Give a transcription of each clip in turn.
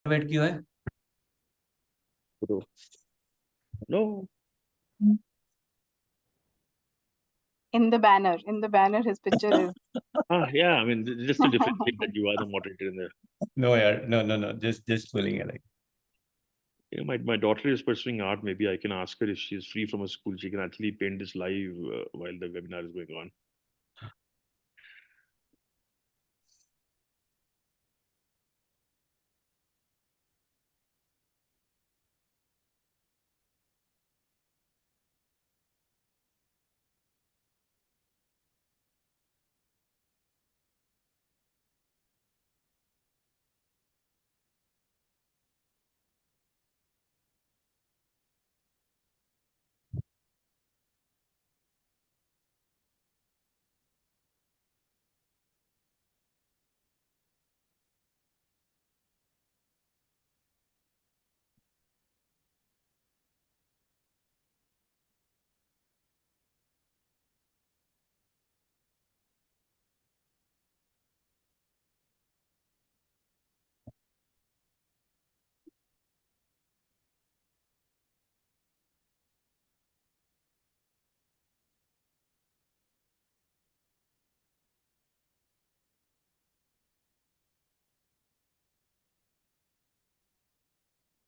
Wait क्यों है? No. In the banner, his picture is. Yeah, I mean, just a different thing that you are the moderator in there. No, yaar. No. Just pulling it. Like. Yeah, my daughter is pursuing art. Maybe I can ask her if she's free from her school. She can actually paint this live while the webinar is going on.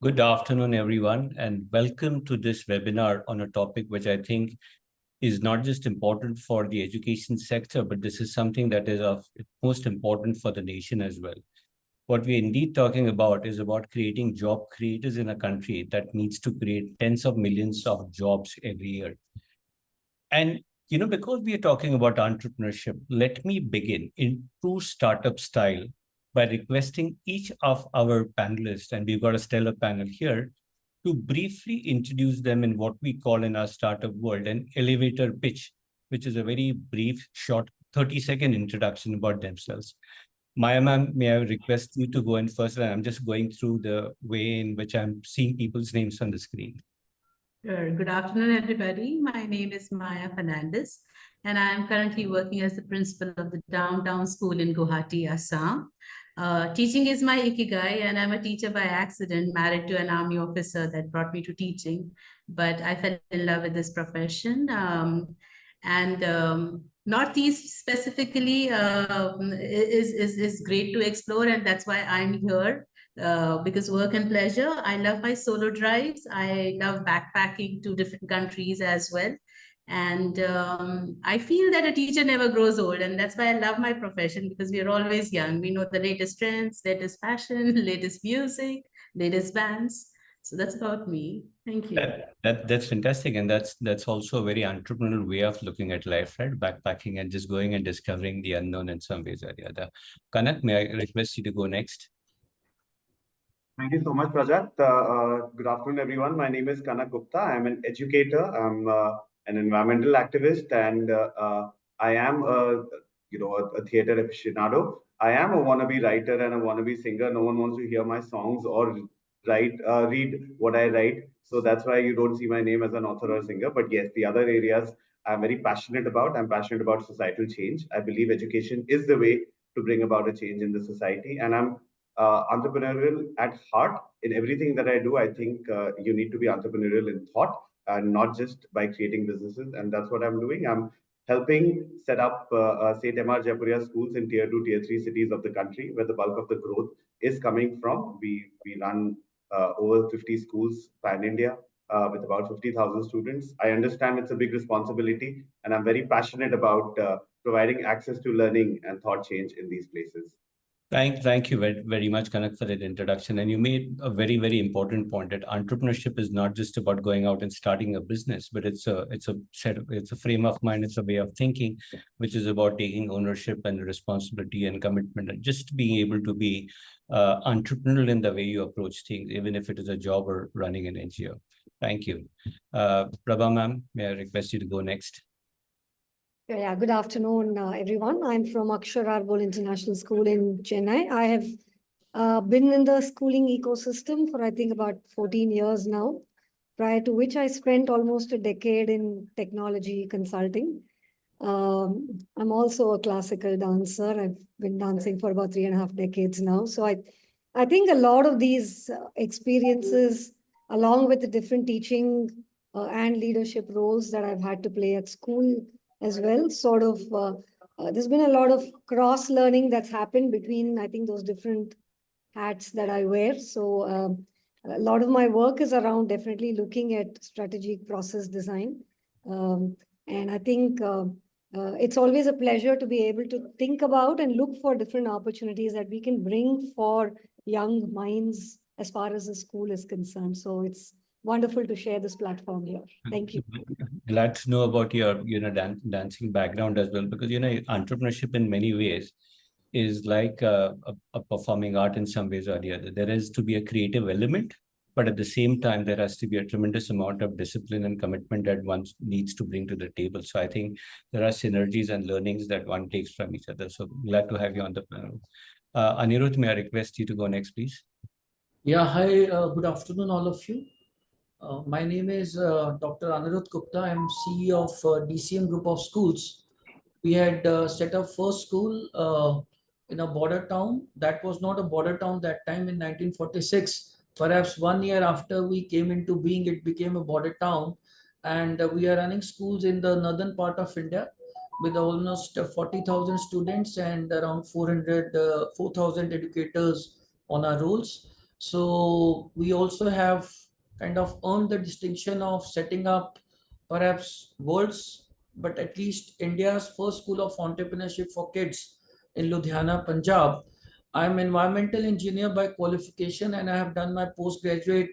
Good afternoon, everyone, and welcome to this webinar on a topic which I think is not just important for the education sector, but this is something that is of most important for the nation as well. What we're indeed talking about is about creating job creators in a country that needs to create tens of millions of jobs every year. And because we are talking about entrepreneurship, let me begin in true startup style by requesting each of our panelists, and we've got a stellar panel here, to briefly introduce them in what we call in our startup world an elevator pitch, which is a very brief, short 30-second introduction about themselves. Maya ma'am, may I request you to go in first? And I'm just going through the way in which I'm seeing people's names on the screen. Sure. Good afternoon, everybody. My name is Maya Fernandez, and I am currently working as the principal of the downtown school in Guwahati, Assam. Teaching is my ikigai, and I'm a teacher by accident, married to an army officer that brought me to teaching. But I fell in love with this profession. Northeast specifically is great to explore, and that's why I'm here. Because work and pleasure. I love my solo drives. I love backpacking to different countries as well. And I feel that a teacher never grows old. And that's why I love my profession, because we are always young. We know the latest trends, latest fashion, latest music, latest bands. So that's about me. Thank you. That's fantastic. And that's also a very entrepreneurial way of looking at life, right? Backpacking and just going and discovering the unknown in some ways or the other. Kanak, may I request you to go next? Thank you so much, Prajat. Good afternoon, everyone. My name is Kanak Gupta. I'm an educator. I'm an environmental activist, and I am a theater aficionado. I am a wannabe writer and a wannabe singer. No one wants to hear my songs or read what I write. So that's why you don't see my name as an author or singer. But yes, the other areas I'm very passionate about. I'm passionate about societal change. I believe education is the way to bring about a change in the society, and I'm entrepreneurial at heart. In everything that I do, I think you need to be entrepreneurial in thought and not just by creating businesses. And that's what I'm doing. I'm helping set up St. M.R. Jaipuria schools in tier 2, tier 3 cities of the country, where the bulk of the growth is coming from. We run over 50 schools pan-India with about 50,000 students. I understand it's a big responsibility, and I'm very passionate about providing access to learning and thought change in these places. Thank you very much, Kanak, for that introduction. And you made a very, very important point that entrepreneurship is not just about going out and starting a business, but it's a frame of mind, it's a way of thinking, which is about taking ownership and responsibility and commitment, and just being able to be entrepreneurial in the way you approach things, even if it is a job or running an NGO. Thank you. Prabha ma'am, may I request you to go next? Yeah, good afternoon, everyone. I'm from Akshar Arbol International School in Chennai. I have been in the schooling ecosystem for, I think, about 14 years now, prior to which I spent almost a decade in technology consulting. I'm also a classical dancer. I've been dancing for about 3.5 decades now. So I I think a lot of these experiences, along with the different teaching and leadership roles that I've had to play at school as well, there's been a lot of cross learning that's happened between, I think, those different hats that I wear. So a lot of my work is around definitely looking at strategic process design. And I think it's always a pleasure to be able to think about and look for different opportunities that we can bring for young minds as far as the school is concerned. So it's wonderful to share this platform here. Thank you. Glad to know about your, dancing background as well, because, entrepreneurship in many ways is like a performing art in some ways or the other. There is to be a creative element, but at the same time, there has to be a tremendous amount of discipline and commitment that one needs to bring to the table. So I think there are synergies and learnings that one takes from each other. So glad to have you on the panel. Anirudh, may I request you to go next, please? Yeah, hi, good afternoon, all of you. My name is Dr. Anirudh Gupta. I'm CEO of DCM Group of Schools. We had set up first school in a border town. That was not a border town that time in 1946. Perhaps 1 year after we came into being, it became a border town. And we are running schools in the northern part of India with almost 40,000 students and around 4,000 educators on our rolls. So we also have kind of earned the distinction of setting up perhaps world's, but at least India's first school of entrepreneurship for kids in Ludhiana, Punjab. I'm an environmental engineer by qualification, and I have done my postgraduate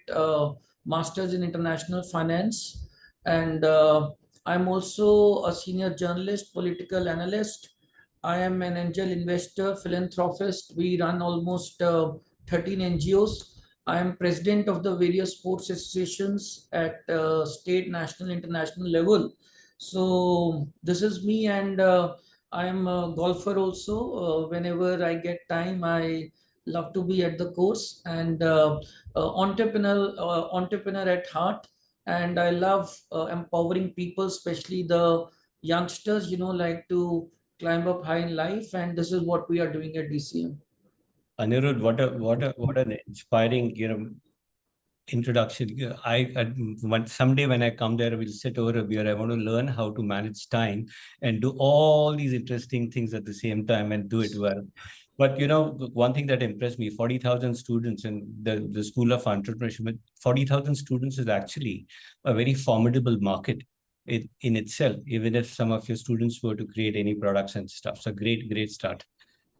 master's in international finance. And I'm also a senior journalist, political analyst. I am an angel investor, philanthropist. We run almost 13 NGOs. I am president of the various sports associations at state, national, international level. So this is me, and I'm a golfer also. Whenever I get time, I love to be at the course, and entrepreneur at heart. And I love empowering people, especially the youngsters, like to climb up high in life. And this is what we are doing at DCM. Anirudh, what an inspiring, introduction. Someday when I come there, we'll sit over a beer. I want to learn how to manage time and do all these interesting things at the same time and do it well. But one thing that impressed me, 40,000 students in the School of Entrepreneurship. 40,000 students is actually a very formidable market in itself, even if some of your students were to create any products and stuff. So great start.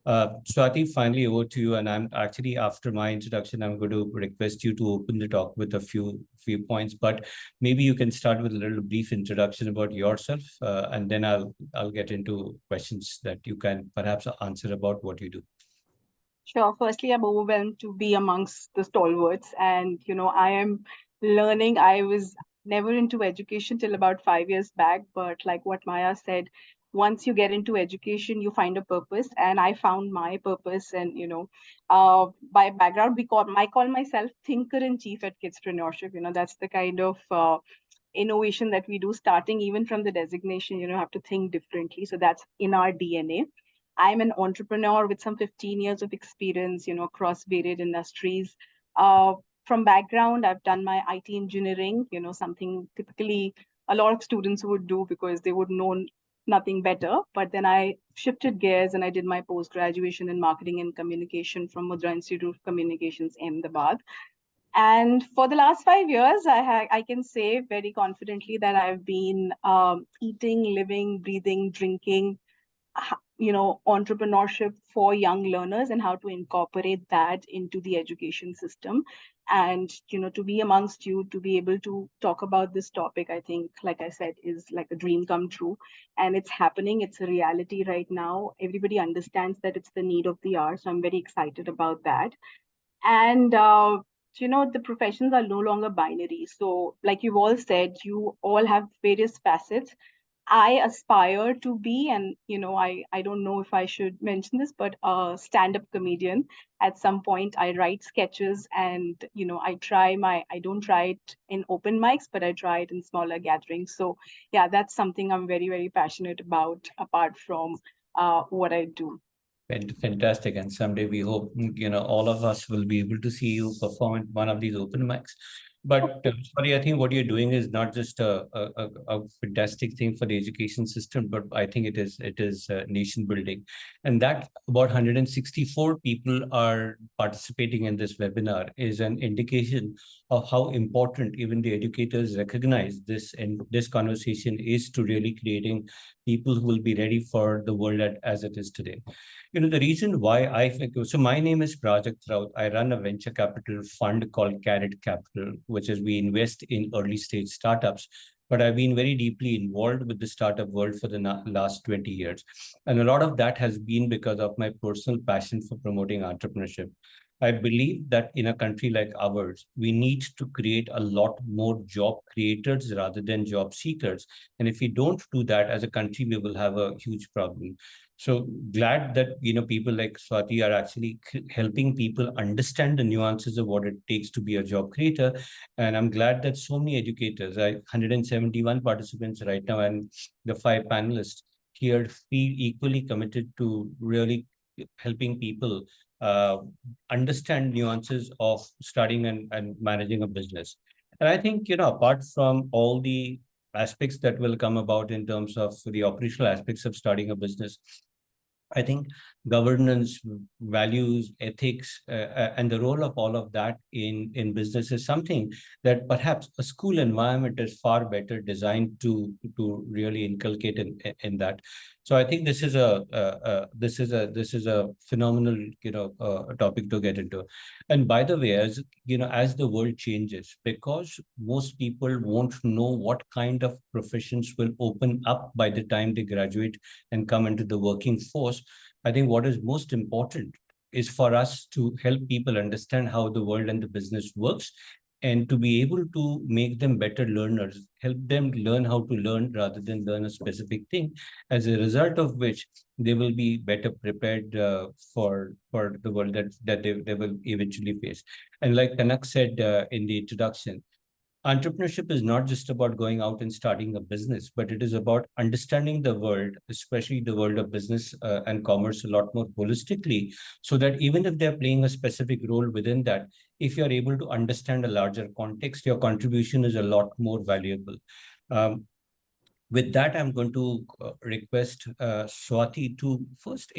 So I think finally over to you, and I'm actually, after my introduction, I'm going to request you to open the talk with a few points, but maybe you can start with a little brief introduction about yourself, and then I'll get into questions that you can perhaps answer about what you do. Sure. Firstly, I'm overwhelmed to be amongst the stalwarts, and I am learning. I was never into education till about 5 years back, but like what Maya said, once you get into education, you find a purpose, and I found my purpose. And by background, I call myself thinker in chief at Kidspreneurship. That's the kind of innovation that we do, starting even from the designation. Have to think differently. So that's in our DNA. I'm an entrepreneur with some 15 years of experience, across varied industries. From background, I've done my IT engineering, something typically a lot of students would do because they would know nothing better. But then I shifted gears and I did my post-graduation in marketing and communication from Mudra Institute of Communications, Ahmedabad. And for the last 5 years, I can say very confidently that I've been eating, living, breathing, drinking, entrepreneurship for young learners and how to incorporate that into the education system. And to be amongst you, to be able to talk about this topic, I think, like I said, is like a dream come true. And it's happening. It's a reality right now. Everybody understands that it's the need of the hour. So I'm very excited about that. And the professions are no longer binary. So like you've all said, you all have various facets. I aspire to be, and I don't know if I should mention this, but a stand-up comedian. At some point, I write sketches, and I don't try it in open mics, but I try it in smaller gatherings. So yeah, that's something I'm very, very passionate about, apart from what I do. Fantastic. And someday we hope, all of us will be able to see you perform at one of these open mics. But sorry, I think what you're doing is not just a fantastic thing for the education system, but I think it is nation building. And that about 164 people are participating in this webinar is an indication of how important even the educators recognize this. And this conversation is to really creating people who will be ready for the world as it is today. The reason why so my name is Project Raut. I run a venture capital fund called Carrot Capital, which is we invest in early stage startups. But I've been very deeply involved with the startup world for the last 20 years. And a lot of that has been because of my personal passion for promoting entrepreneurship. I believe that in a country like ours, we need to create a lot more job creators rather than job seekers. And if we don't do that as a country, we will have a huge problem. So glad that people like Swati are actually helping people understand the nuances of what it takes to be a job creator. And I'm glad that so many educators, 171 participants right now, and the 5 panelists here feel equally committed to really helping people understand nuances of starting and managing a business. And I think, apart from all the aspects that will come about in terms of the operational aspects of starting a business, I think governance, values, ethics, and the role of all of that in business is something that perhaps a school environment is far better designed to really inculcate in that. So I think this is a phenomenal topic to get into. And by the way, as the world changes, because most people won't know what kind of professions will open up by the time they graduate and come into the working force, I think what is most important is for us to help people understand how the world and the business works, and to be able to make them better learners, help them learn how to learn rather than learn a specific thing, as a result of which they will be better prepared for the world that they will eventually face. And like Kanak said in the introduction, entrepreneurship is not just about going out and starting a business, but it is about understanding the world, especially the world of business and commerce, a lot more holistically, so that even if they're playing a specific role within that, if you're able to understand a larger context, your contribution is a lot more valuable. With that, I'm going to request Swati to first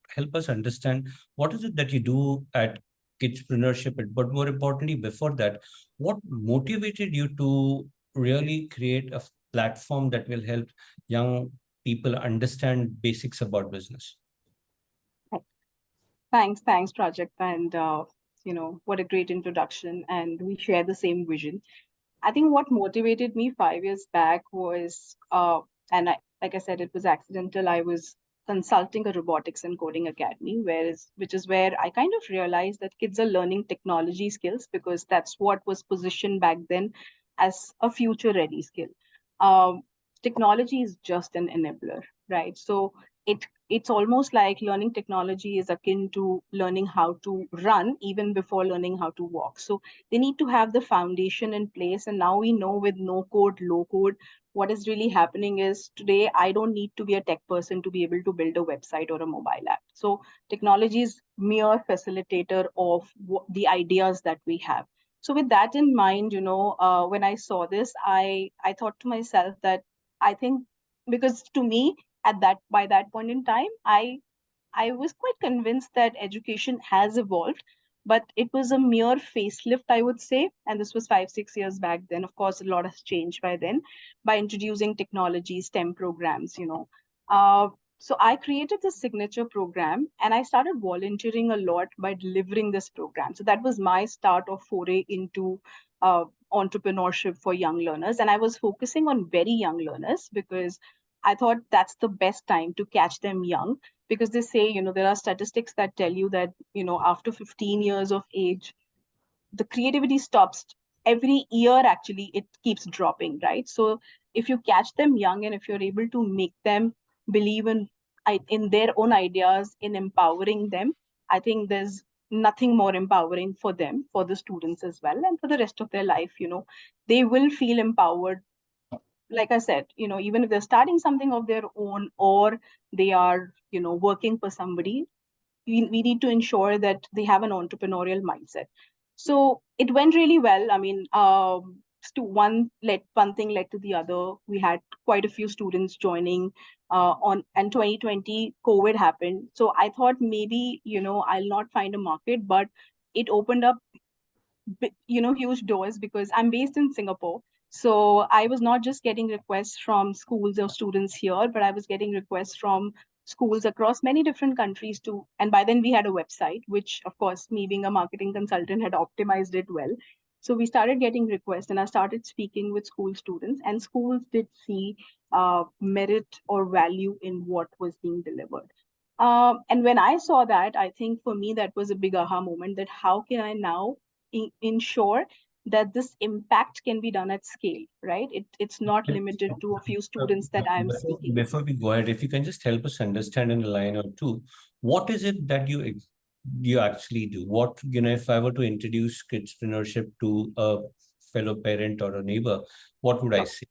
help us understand what is it that you do at Kidspreneurship, but more importantly, before that, what motivated you to really create a platform that will help young people understand basics about business? Thanks, Project. And, what a great introduction. And we share the same vision. I think what motivated me 5 years back was, like I said, it was accidental. I was consulting a robotics and coding academy, which is where I kind of realized that kids are learning technology skills because that's what was positioned back then as a future ready skill. Um, Technology is just an enabler, right? So it's almost like learning technology is akin to learning how to run even before learning how to walk. So they need to have the foundation in place. And now we know with no code, low code, what is really happening is today, I don't need to be a tech person to be able to build a website or a mobile app. So technology is mere facilitator of the ideas that we have. So with that in mind, when I saw this, I thought to myself that I think, because to me, by that point in time, I was quite convinced that education has evolved, but it was a mere facelift, I would say. And this was 5, 6 years back then. Of course, a lot has changed by then by introducing technology, STEM programs. Uh, so I created this signature program and I started volunteering a lot by delivering this program. So that was my start of foray into entrepreneurship for young learners. And I was focusing on very young learners because I thought that's the best time to catch them young, because they say, there are statistics that tell you that, after 15 years of age, the creativity stops. Every year, actually, it keeps dropping, right? So if you catch them young and if you're able to make them believe in their own ideas, in empowering them, I think there's nothing more empowering for them, for the students as well, and for the rest of their life. They will feel empowered. Like I said, even if they're starting something of their own or they are, working for somebody, we need to ensure that they have an entrepreneurial mindset. So it went really well. I mean, one thing led to the other. We had quite a few students joining and 2020 COVID happened. So I thought maybe, I'll not find a market, but it opened up huge doors, because I'm based in Singapore. So I was not just getting requests from schools or students here, but I was getting requests from schools across many different countries too. And by then we had a website, which of course, me being a marketing consultant, had optimized it well. So we started getting requests, and I started speaking with school students, and schools did see merit or value in what was being delivered. And when I saw that, I think for me, that was a big aha moment, that how can I now ensure that this impact can be done at scale, right? It's not limited to a few students that I'm speaking. Before we go ahead, if you can just help us understand in a line or two, what is it that you actually do? What, if I were to introduce Kidspreneurship to a fellow parent or a neighbor, what would I say?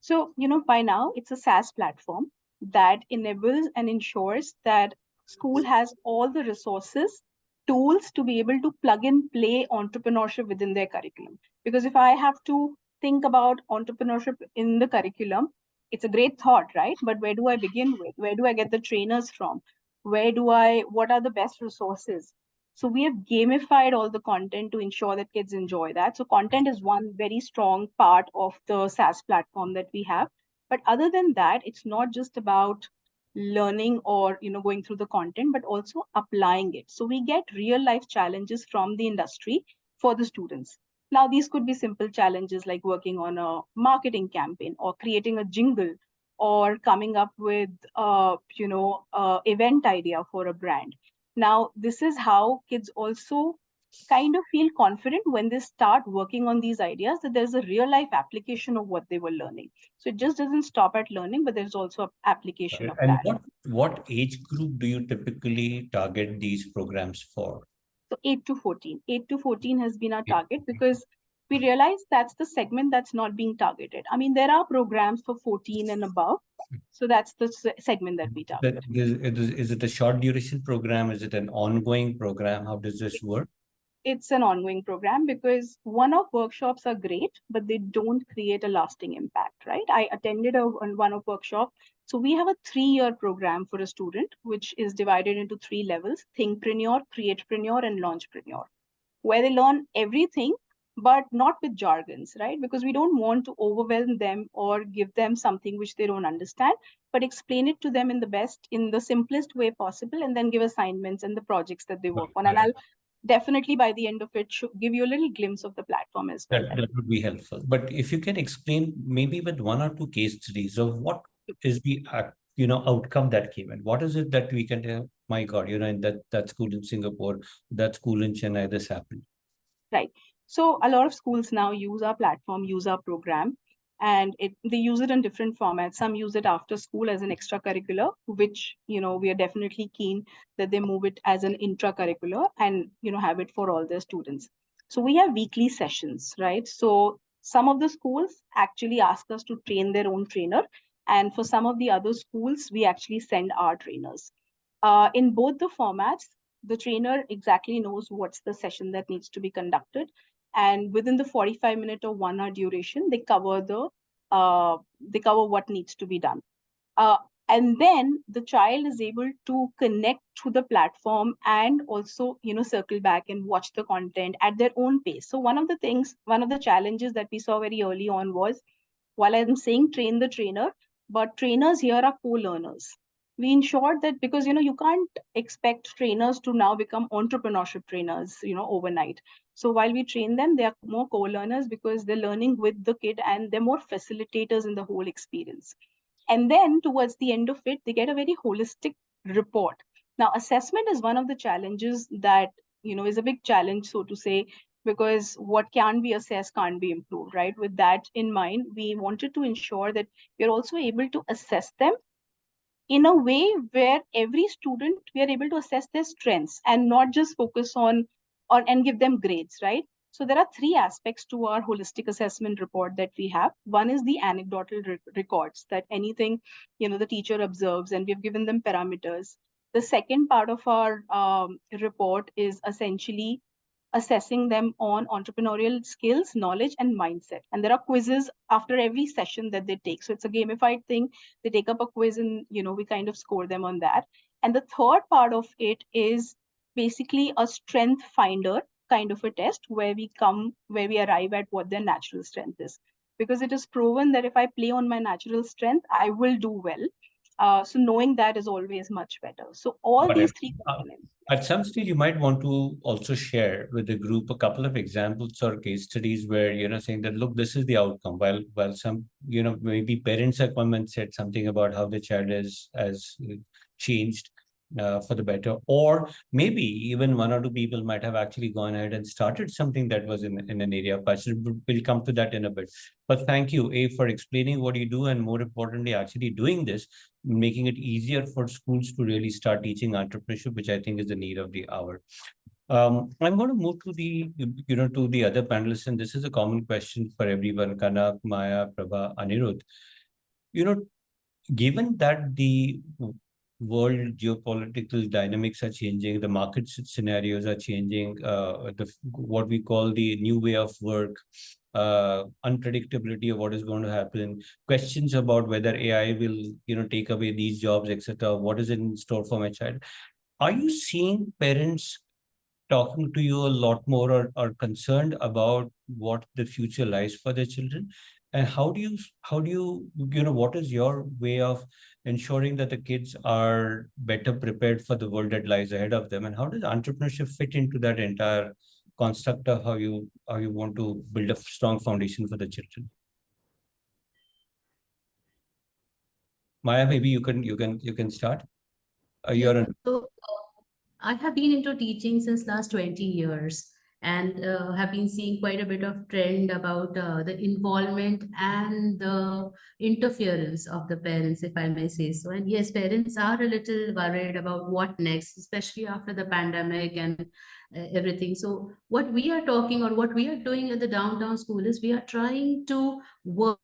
So, by now it's a SaaS platform that enables and ensures that school has all the resources, tools to be able to plug and play entrepreneurship within their curriculum. Because if I have to think about entrepreneurship in the curriculum, it's a great thought, right? But where do I begin with? Where do I get the trainers from? What are the best resources? So we have gamified all the content to ensure that kids enjoy that. So content is one very strong part of the SaaS platform that we have. But other than that, it's not just about learning or going through the content, but also applying it. So we get real life challenges from the industry for the students. Now, these could be simple challenges like working on a marketing campaign or creating a jingle or coming up with event idea for a brand. Now, this is how kids also kind of feel confident when they start working on these ideas, that there's a real life application of what they were learning. So it just doesn't stop at learning, but there's also an application of And that. what age group do you typically target these programs for? So 8 to 14. 8 to 14 has been our target, because we realize that's the segment that's not being targeted. I mean, there are programs for 14 and above. So that's the segment that we target. Is it a short duration program? Is it an ongoing program? How does this work? It's an ongoing program, because one-off workshops are great, but they don't create a lasting impact, right? I attended a one-off workshop. So we have a 3-year program for a student, which is divided into 3 levels: Thinkpreneur, Createpreneur, and Launchpreneur, where they learn everything, but not with jargons, right? Because we don't want to overwhelm them or give them something which they don't understand, but explain it to them in the simplest way possible, and then give assignments and the projects that they work on. And I'll definitely by the end of it give you a little glimpse of the platform as well. That would be helpful. But if you can explain maybe with 1 or 2 case studies of what is the outcome that came, and what is it that we can tell, my God, in that school in Singapore, that school in Chennai, this happened. Right. So a lot of schools now use our platform, use our program, and they use it in different formats. Some use it after school as an extracurricular, which, we are definitely keen that they move it as an intracurricular and, have it for all their students. So we have weekly sessions, right? So some of the schools actually ask us to train their own trainer. And for some of the other schools, we actually send our trainers. In both the formats, the trainer exactly knows what's the session that needs to be conducted. And within the 45-minute or 1 hour duration, they cover what needs to be done. And then the child is able to connect to the platform and also, circle back and watch the content at their own pace. So one of the challenges that we saw very early on was, while I'm saying train the trainer, but trainers here are co-learners. We ensured that, because, you can't expect trainers to now become entrepreneurship trainers, overnight. So while we train them, they are more co-learners, because they're learning with the kid and they're more facilitators in the whole experience. And then towards the end of it, they get a very holistic report. Now, assessment is one of the challenges that, is a big challenge, so to say, because what can be assessed can't be improved, right? With that in mind, we wanted to ensure that we're also able to assess them in a way where every student, we are able to assess their strengths and not just focus on and give them grades, right? So there are 3 aspects to our holistic assessment report that we have. One is the anecdotal records, that anything, the teacher observes, and we've given them parameters. The second part of our report is essentially assessing them on entrepreneurial skills, knowledge, and mindset. And there are quizzes after every session that they take. So it's a gamified thing. They take up a quiz and, we kind of score them on that. And the third part of it is basically a strength finder kind of a test where we arrive at what their natural strength is. Because it is proven that if I play on my natural strength, I will do well. So knowing that is always much better. So all Got these it. three components. At some stage, you might want to also share with the group a couple of examples or case studies where, saying that, look, this is the outcome. While some, maybe parents have come and said something about how the child has changed for the better, or maybe even one or two people might have actually gone ahead and started something that was in an area of passion. We'll come to that in a bit. But thank you, A, for explaining what you do, and more importantly, actually doing this, making it easier for schools to really start teaching entrepreneurship, which I think is the need of the hour. I'm going to move to the other panelists, and this is a common question for everyone, Kanak, Maya, Prabha, Anirudh. Given that the world geopolitical dynamics are changing, the market scenarios are changing, what we call the new way of work, unpredictability of what is going to happen, questions about whether AI will, take away these jobs, etc. What is in store for my child? Are you seeing parents talking to you a lot more, or concerned about what the future lies for their children? And how do you, what is your way of ensuring that the kids are better prepared for the world that lies ahead of them? And how does entrepreneurship fit into that entire construct of how you want to build a strong foundation for the children? Maya, maybe you can start. So I have been into teaching since last 20 years, and have been seeing quite a bit of trend about the involvement and the interference of the parents, if I may say so. And yes, parents are a little worried about what next, especially after the pandemic and everything. So what we are talking, or what we are doing at the downtown school, is we are trying to work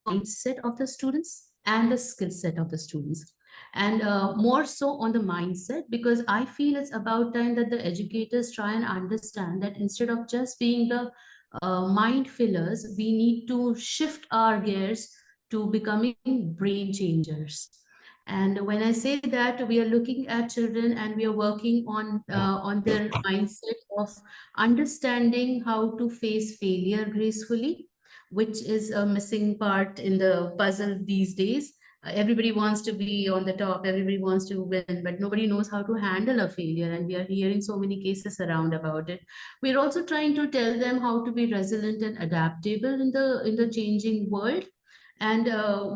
mindset of the students and the skill set of the students, and more so on the mindset, because I feel it's about time that the educators try and understand that instead of just being the mind fillers, we need to shift our gears to becoming brain changers. And when I say that, we are looking at children and we are working on their mindset of understanding how to face failure gracefully, which is a missing part in the puzzle these days. Everybody wants to be on the top, everybody wants to win, but nobody knows how to handle a failure. And we are hearing so many cases around about it. We're also trying to tell them how to be resilient and adaptable in the changing world. And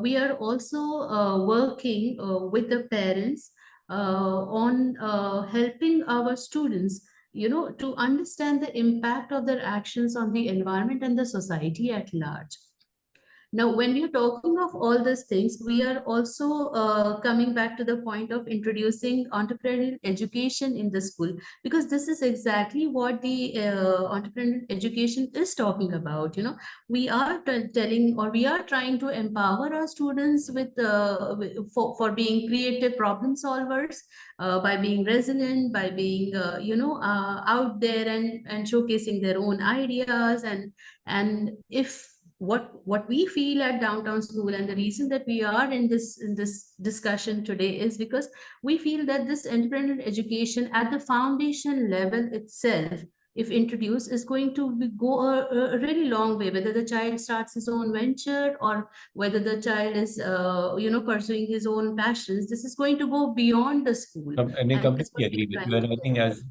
we are also working with the parents on helping our students to understand the impact of their actions on the environment and the society at large. Now, when we are talking of all these things, we are also coming back to the point of introducing entrepreneurial education in the school, because this is exactly what the entrepreneurial education is talking about. We are telling, or we are trying to empower our students for being creative problem solvers, by being resilient, by being out there and showcasing their own ideas. And if what we feel at downtown school, and the reason that we are in this discussion today, is because we feel that this entrepreneurial education at the foundation level itself, if introduced, is going to go a really long way, whether the child starts his own venture or whether the child is pursuing his own passions. This is going to go beyond the school. And I And that's completely what agree we're with you. trying And I to think, do. as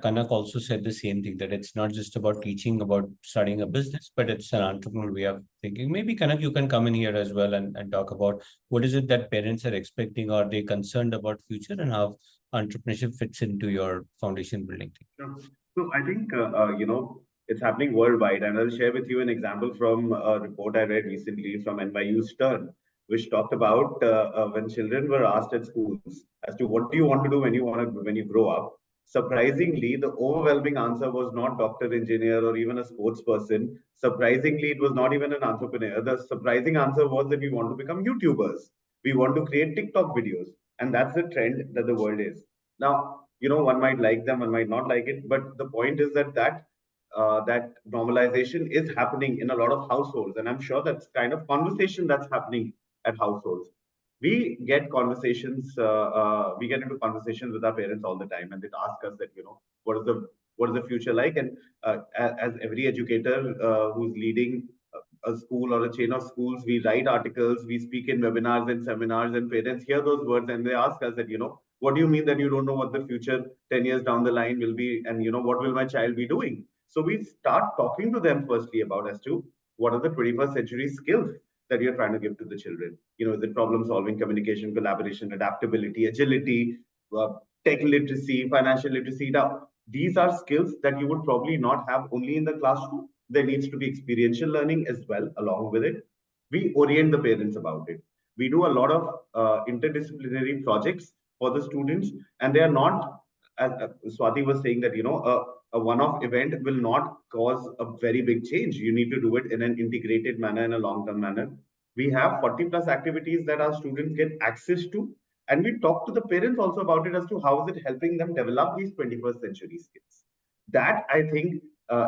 Kanak also said the same thing, that it's not just about teaching about starting a business, but it's an entrepreneurial way of thinking. Maybe, Kanak, you can come in here as well and talk about what is it that parents are expecting, or they concerned about future, and how entrepreneurship fits into your foundation building thing. Sure. So I think, it's happening worldwide. And I'll share with you an example from a report I read recently from NYU Stern, which talked about when children were asked at schools as to what do you want to do when you grow up. Surprisingly, the overwhelming answer was not doctor, engineer, or even a sports person. Surprisingly, it was not even an entrepreneur. The surprising answer was that we want to become YouTubers. We want to create TikTok videos. And that's the trend that the world is. Now, one might like them, one might not like it, but the point is that normalization is happening in a lot of households. And I'm sure that's kind of conversation that's happening at households. We get we get into conversations with our parents all the time, and they ask us that, what is the future like? And as every educator who's leading a school or a chain of schools, we write articles, we speak in webinars and seminars, and parents hear those words and they ask us that, what do you mean that you don't know what the future 10 years down the line will be? And, what will my child be doing? So we start talking to them firstly about as to what are the 21st century skills that you're trying to give to the children. Is it problem solving, communication, collaboration, adaptability, agility, uh, tech literacy, financial literacy? Now, these are skills that you would probably not have only in the classroom. There needs to be experiential learning as well along with it. We orient the parents about it. We do a lot of interdisciplinary projects for the students, and they are not, as Swati was saying, that a one-off event will not cause a very big change. You need to do it in an integrated manner, in a long-term manner. We have 40 plus activities that our students get access to, and we talk to the parents also about it as to how is it helping them develop these 21st century skills. That, I think,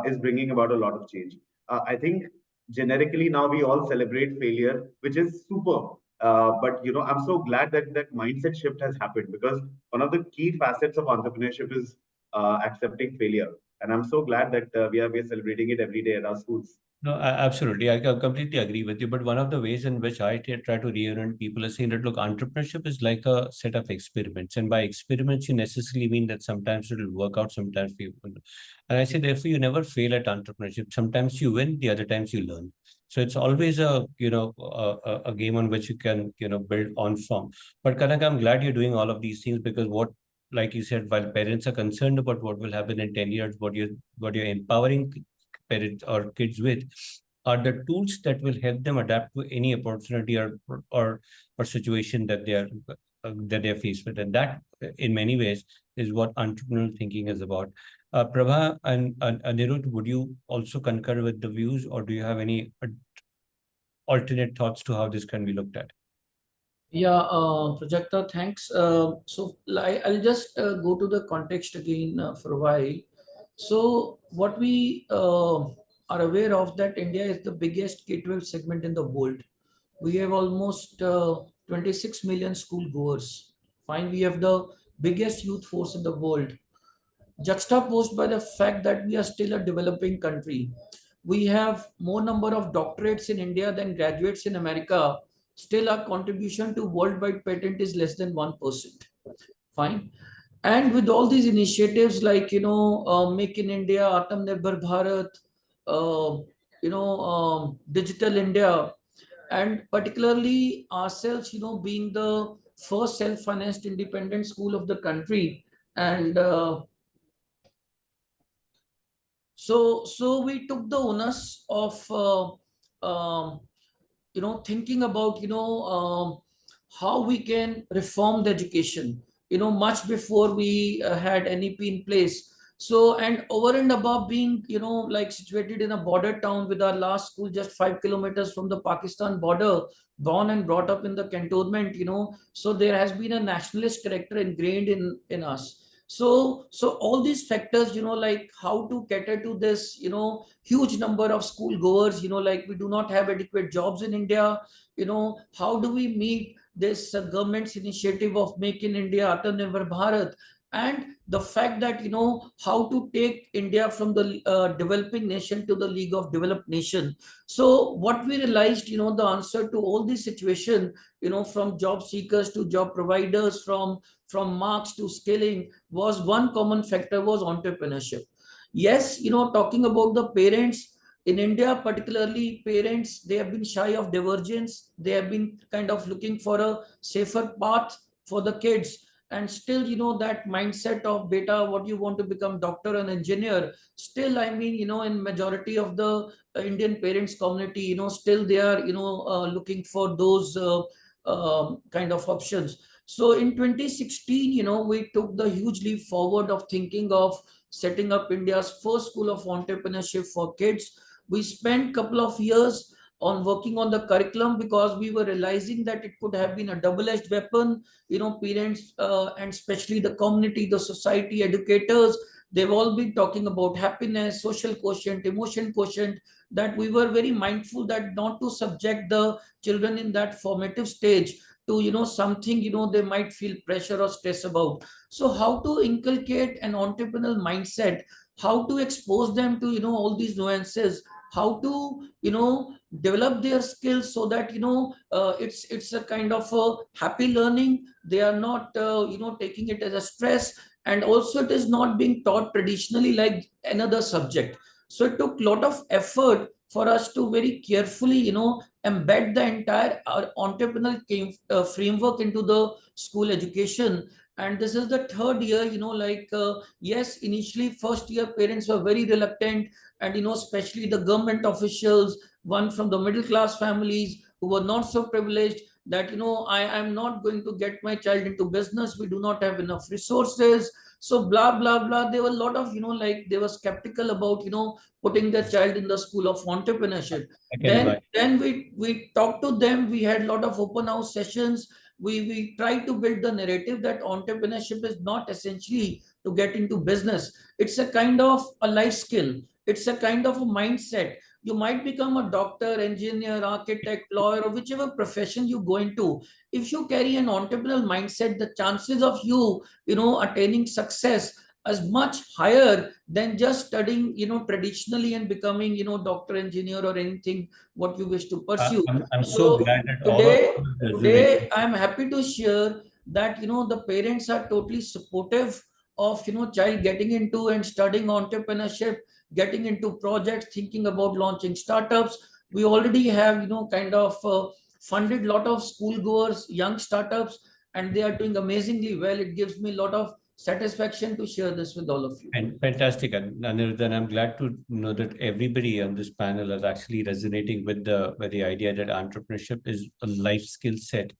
is bringing about a lot of change. I think generically now we all celebrate failure, which is super. But I'm so glad that that mindset shift has happened, because one of the key facets of entrepreneurship is accepting failure. And I'm so glad that we are celebrating it every day at our schools. No, absolutely. I completely agree with you. But one of the ways in which I try to reorient people is saying that, look, entrepreneurship is like a set of experiments. And by experiments, you necessarily mean that sometimes it will work out, sometimes you won't. And I say, therefore, you never fail at entrepreneurship. Sometimes you win, the other times you learn. So it's always a game on which you can, build on from. But Kanak, I'm glad you're doing all of these things, because like you said, while parents are concerned about what will happen in 10 years, what you're empowering parents or kids with are the tools that will help them adapt to any opportunity or situation that they're faced with. And that, in many ways, is what entrepreneurial thinking is about. Prabha and Anirudh, would you also concur with the views, or do you have any alternate thoughts to how this can be looked at? Yeah, Prajakta, thanks. I'll just go to the context again for a while. So what we are aware of, that India is the biggest K-12 segment in the world. We have almost 26 million school goers. Fine, we have the biggest youth force in the world, juxtaposed by the fact that we are still a developing country. We have more number of doctorates in India than graduates in America. Still, our contribution to worldwide patent is less than 1%. Fine. And with all these initiatives like, Make in India, Atmanirbhar Bharat, Digital India, and particularly ourselves, being the first self-financed independent school of the country. And so we took the onus of, thinking about, how we can reform the education, much before we had NEP in place. So, and over and above being, like situated in a border town with our last school just 5 kilometers from the Pakistan border, born and brought up in the cantonment, so there has been a nationalist character ingrained in us. So all these factors, like how to cater to this, huge number of school goers, like we do not have adequate jobs in India, how do we meet this government's initiative of Make in India, Atmanirbhar Bharat, and the fact that, how to take India from the developing nation to the League of Developed Nation. So what we realized, the answer to all these situation, from job seekers to job providers, from marks to skilling, was one common factor, was entrepreneurship. Yes, talking about the parents in India, particularly parents, they have been shy of divergence. They have been kind of looking for a safer path for the kids. And still, that mindset of beta, what you want to become, doctor and engineer, still, I mean, in majority of the Indian parents community, still they are, looking for those kind of options. So in 2016, we took the huge leap forward of thinking of setting up India's first school of entrepreneurship for kids. We spent a couple of years on working on the curriculum, because we were realizing that it could have been a double-edged weapon. Parents and especially the community, the society, educators, they've all been talking about happiness, social quotient, emotion quotient, that we were very mindful that not to subject the children in that formative stage to something they might feel pressure or stress about. So how to inculcate an entrepreneurial mindset, how to expose them to all these nuances, how to develop their skills, so that it's a kind of a happy learning. They are not taking it as a stress, and also it is not being taught traditionally like another subject. So it took a lot of effort for us to very carefully embed the entire entrepreneurial framework into the school education. And this is the third year, yes, initially first year parents were very reluctant, and especially the government officials, one from the middle class families who were not so privileged, that I am not going to get my child into business, we do not have enough resources, so blah blah blah. There were a lot of they were skeptical about putting their child in the school of entrepreneurship. I can imagine. Then we talked to them, we had a lot of open house sessions. We try to build the narrative that entrepreneurship is not essentially to get into business. It's a kind of a life skill. It's a kind of a mindset. You might become a doctor, engineer, architect, lawyer, or whichever profession you go into. If you carry an entrepreneurial mindset, the chances of you, attaining success is much higher than just studying, traditionally and becoming, doctor, engineer, or anything what you wish to pursue. I'm so So glad that all of today, us are today resonating. I'm happy to share that the parents are totally supportive of child getting into and studying entrepreneurship, getting into projects, thinking about launching startups. We already have kind of funded lot of schoolgoers, young startups, and they are doing amazingly well. It gives me a lot of satisfaction to share this with all of you. And fantastic. And Anirudh, I'm glad to know that everybody on this panel is actually resonating with the idea that entrepreneurship is a life skill set,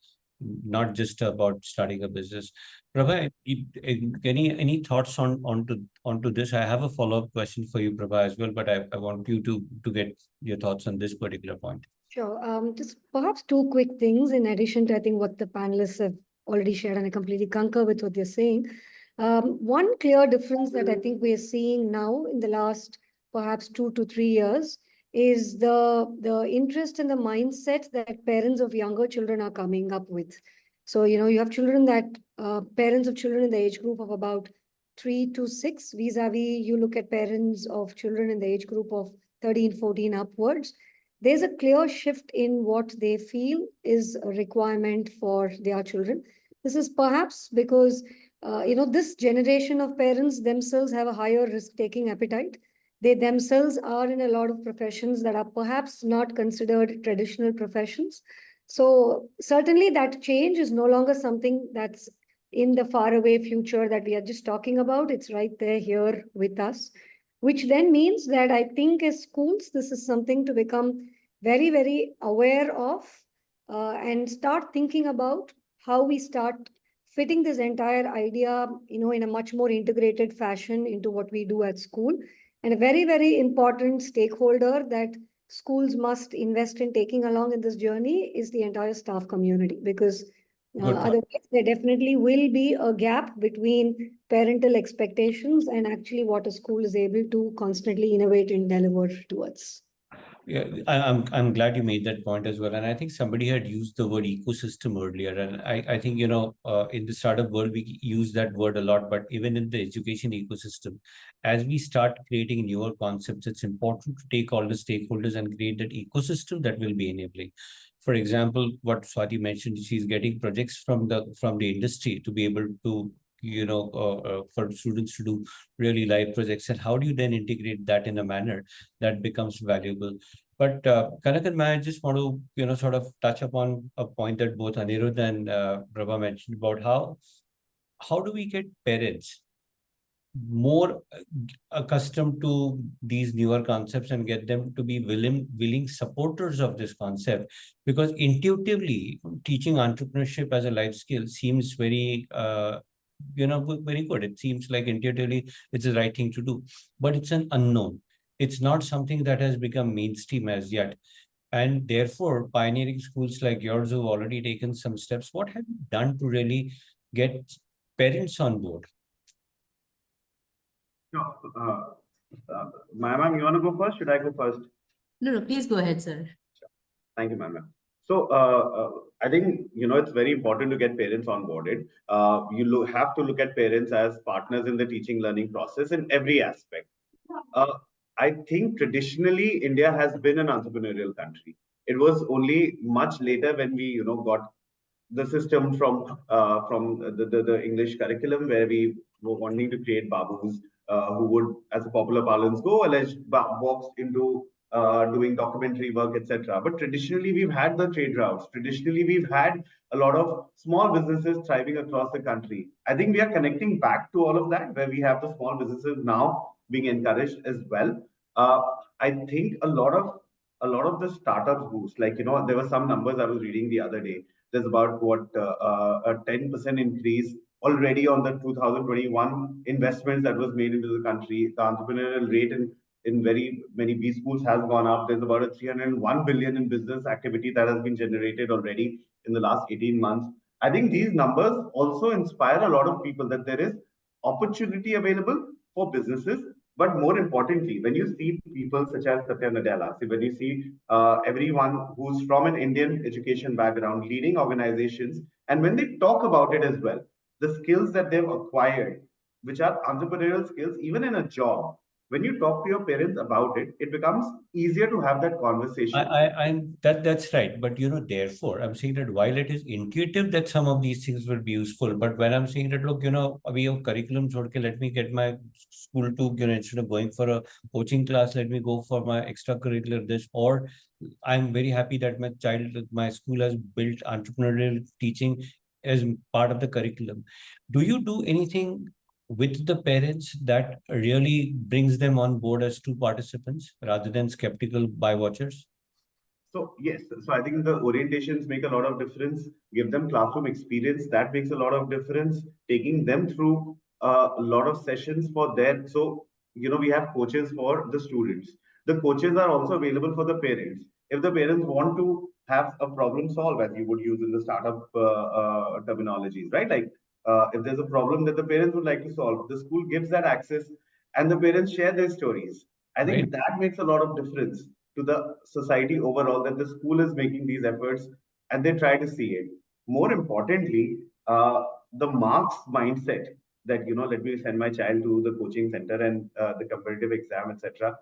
not just about starting a business. Prabha, any thoughts onto this? I have a follow-up question for you, Prabha, as well, but I want you to get your thoughts on this particular point. Sure. Just perhaps two quick things in addition to, I think, what the panelists have already shared, and I completely concur with what they're saying. One clear difference that I think we are seeing now in the last perhaps 2 to 3 years is the interest and the mindset that parents of younger children are coming up with. So, you have children that, parents of children in the age group of about 3 to 6, vis-a-vis you look at parents of children in the age group of 13, 14 upwards. There's a clear shift in what they feel is a requirement for their children. This is perhaps because, this generation of parents themselves have a higher risk-taking appetite. They themselves are in a lot of professions that are perhaps not considered traditional professions. So certainly that change is no longer something that's in the faraway future that we are just talking about. It's right there here with us, which then means that I think as schools, this is something to become very, very aware of, and start thinking about how we start fitting this entire idea, in a much more integrated fashion into what we do at school. And a very, very important stakeholder that schools must invest in taking along in this journey is the entire staff community, because otherwise there definitely will be a gap between parental expectations and actually what a school is able to constantly innovate and deliver towards. Yeah, I'm glad you made that point as well. And I think somebody had used the word ecosystem earlier. And I think, in the startup world, we use that word a lot, but even in the education ecosystem, as we start creating newer concepts, it's important to take all the stakeholders and create that ecosystem that will be enabling. For example, what Swati mentioned, she's getting projects from the industry to be able to, for students to do really live projects. And how do you then integrate that in a manner that becomes valuable? But Kanakan, may I just want to, sort of touch upon a point that both Anirudh and Prabha mentioned about how do we get parents more accustomed to these newer concepts and get them to be willing supporters of this concept, because intuitively teaching entrepreneurship as a life skill seems very very good. It seems like intuitively it's the right thing to do, but it's an unknown. It's not something that has become mainstream as yet. And therefore, pioneering schools like yours who've already taken some steps, what have you done to really get parents on board? Sure. Ma'am, you want to go first? Should I go first? No, please go ahead, sir. Thank you, ma'am. So I think it's very important to get parents onboarded. You have to look at parents as partners in the teaching learning process in every aspect. I think traditionally India has been an entrepreneurial country. It was only much later when we got the system from the English curriculum where we were wanting to create babus who would, as a popular parlance, go alleged box into doing documentary work, etc. But traditionally, we've had the trade routes. Traditionally, we've had a lot of small businesses thriving across the country. I think we are connecting back to all of that, where we have the small businesses now being encouraged as well. Uh, I think a lot of the startups boost, like there were some numbers I was reading the other day. There's about a 10% increase already on the 2021 investments that was made into the country. The entrepreneurial rate in very many B schools has gone up. There's about a 301 billion in business activity that has been generated already in the last 18 months. I think these numbers also inspire a lot of people that there is opportunity available for businesses. But more importantly, when you see people such as Satya Nadella, when you see everyone who's from an Indian education background leading organizations, and when they talk about it as well, the skills that they've acquired, which are entrepreneurial skills, even in a job, when you talk to your parents about it, it becomes easier to have that conversation. That's right. But therefore, I'm saying that while it is intuitive that some of these things will be useful, but when I'm saying that, look, we have curriculum, okay, let me get my school to, instead of going for a coaching class, let me go for my extracurricular this, or I'm very happy that my school has built entrepreneurial teaching as part of the curriculum. Do you do anything with the parents that really brings them on board as true participants rather than skeptical bywatchers? So yes, so I think the orientations make a lot of difference. Give them classroom experience, that makes a lot of difference. Taking them through a lot of sessions for their, so we have coaches for the students. The coaches are also available for the parents. If the parents want to have a problem solved, as you would use in the startup terminologies, right? Like if there's a problem that the parents would like to solve, the school gives that access, and the parents share their stories. I think Right. that makes a lot of difference to the society overall, that the school is making these efforts and they try to see it. More importantly, the marks mindset that, let me send my child to the coaching center and the competitive exam, etc.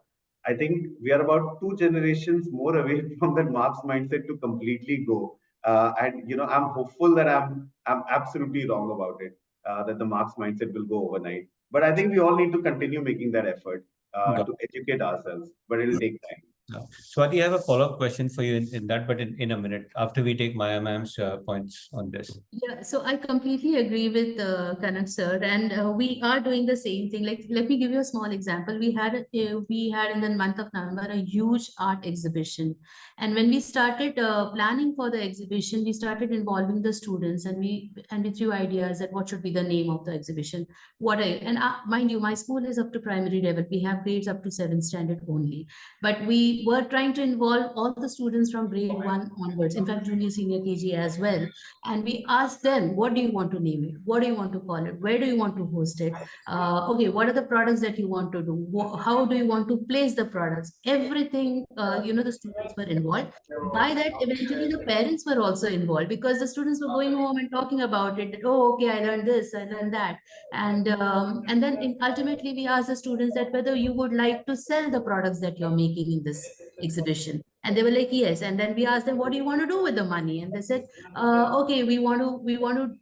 I think we are about 2 generations more away from that marks mindset to completely go. And I'm hopeful that I'm absolutely wrong about it, that the marks mindset will go overnight. But I think we all need to continue making that effort Got to educate ourselves, but it'll take time. Swati, I have a follow-up question for you in that, but in a minute, after we take Maya ma'am's points on this. Yeah, so I completely agree with Kanak sir, and we are doing the same thing. Like, let me give you a small example. We had in the month of November a huge art exhibition, and when we started planning for the exhibition, we started involving the students, and we threw ideas that what should be the name of the exhibition. Mind you, my school is up to primary level. We have grades up to 7th standard only, but we were trying to involve all the students from grade 1 onwards. In fact, junior, senior, KG as well. And we ask them, what do you want to name it? What do you want to call it? Where do you want to host it? Okay, what are the products that you want to do? How do you want to place the products? Everything, the students were involved. By that, eventually the parents were also involved, because the students were going home and talking about it. That, oh, okay, I learned this, I learned that. And then ultimately we asked the students that whether you would like to sell the products that you're making in this exhibition. And they were like, yes. And then we asked them, what do you want to do with the money? And they said, okay, we want to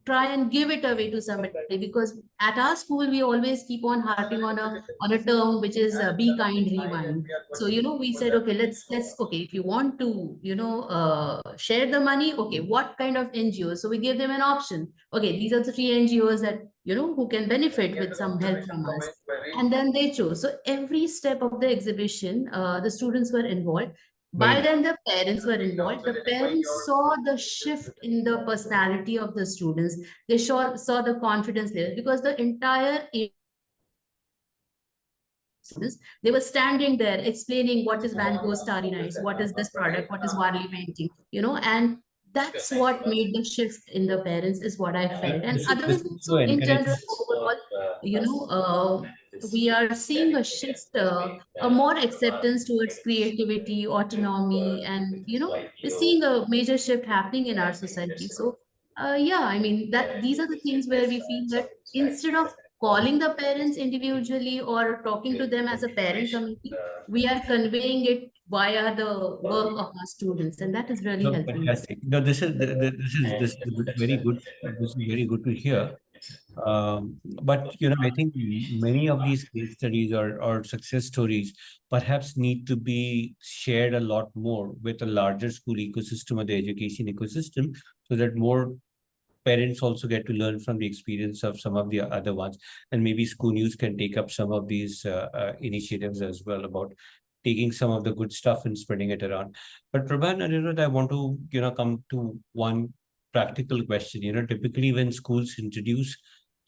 try and give it away to somebody, because at our school we always keep on harping on a term which is be kind, rewind. So we said, okay, let's okay, if you want to share the money, okay, what kind of NGOs? So we gave them an option. Okay, these are the 3 NGOs that who can benefit with some help from us, and then they chose. So every step of the exhibition, the students were involved. By then, the parents were involved. The parents saw the shift in the personality of the students. They saw the confidence level, because the entire students, they were standing there explaining what is Van Gogh Starry Nights, what is this product, what is Warli painting, and that's what made the shift in the parents, is what I felt. And otherwise, also in general, overall, we are seeing a shift, a more acceptance towards creativity, autonomy, and we're seeing a major shift happening in our society. So yeah, I mean, that these are the things where we feel that instead of calling the parents individually or talking to them as a parent committee, we are conveying it via the work of our students, and that is really No, helping. fantastic. No, this is very good. This is very good to hear. But I think many of these case studies or success stories perhaps need to be shared a lot more with a larger school ecosystem or the education ecosystem, so that more parents also get to learn from the experience of some of the other ones. And maybe ScooNews can take up some of these initiatives as well, about taking some of the good stuff and spreading it around. But Prabha and Anirudh, I want to come to one practical question. Typically when schools introduce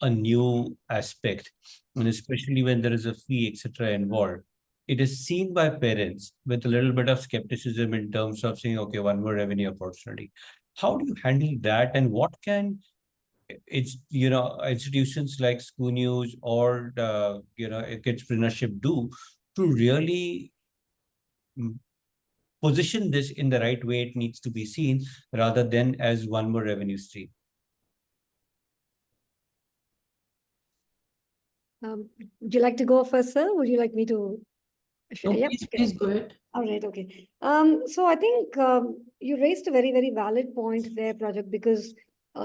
a new aspect, and especially when there is a fee, etc., involved, it is seen by parents with a little bit of skepticism in terms of saying, okay, one more revenue opportunity. How do you handle that, and what can it's institutions like ScooNews or Kidspreneurship do to really position this in the right way it needs to be seen, rather than as one more revenue stream? Would you like to go first, sir? Would you like me to share? No, Yep, please, okay. please go ahead. All right, okay. So I think you raised a very, very valid point there, Project, because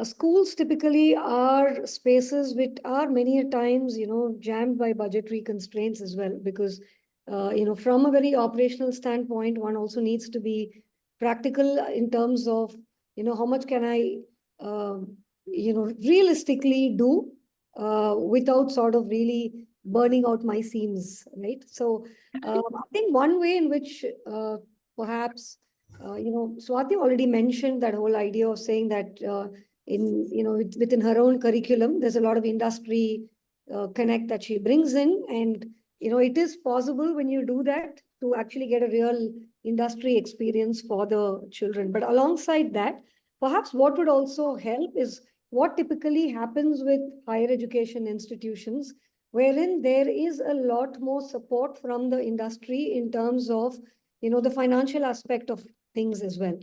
schools typically are spaces which are many a times, jammed by budgetary constraints as well, because, from a very operational standpoint, one also needs to be practical in terms of, how much can I, realistically do without sort of really burning out my seams, right? So I think one way in which perhaps, Swati already mentioned that whole idea of saying that within her own curriculum, there's a lot of industry connect that she brings in. And, it is possible when you do that to actually get a real industry experience for the children. But alongside that, perhaps what would also help is what typically happens with higher education institutions, wherein there is a lot more support from the industry in terms of, the financial aspect of things as well,